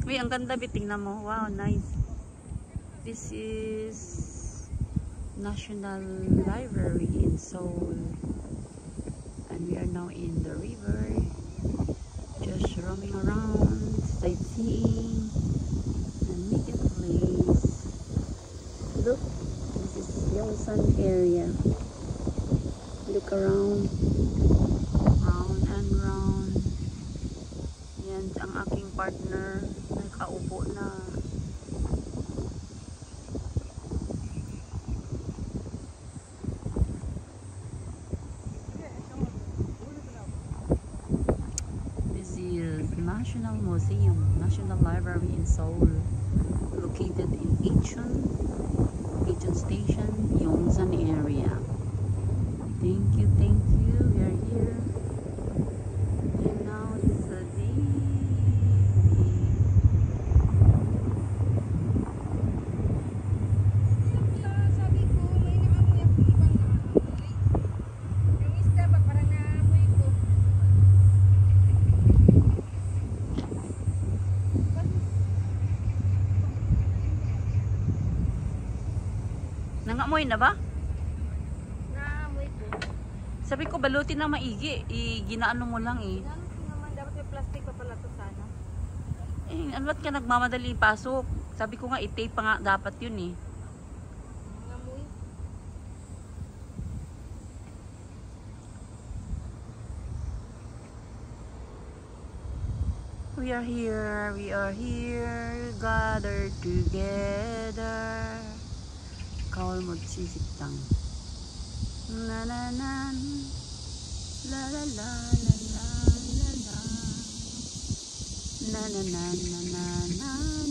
Uy, ang ganda, tingnan mo. Wow, nice. This is National Library in Seoul. And we are now in the river. Just roaming around, sightseeing, and make a place. Look, this is Yongsan area. Look around, round and round. Yan ang aking partner. Nakaupo na. This is National Museum, National Library in Seoul, located in Icheon Station, Yongsan area. Thank you, we are here. And now it's a day. Sabi ko, may naamoy ako ibang naamoy. Yung isda ba parang naamoy ko. Nangamoy na ba? Naamoy ko. Sabi ko balutin na maigi. Ginaano mo lang eh. Ano ko naman, dapat may plastic pa pala to sana. Eh, ano ba't ka nagmamadali pasok? Sabi ko nga, i-tape pa nga dapat yun eh. Nangamoy. We are here, gathered together. Kaul mo sisitang. Na na na, la la la la la la la, na na na na na na.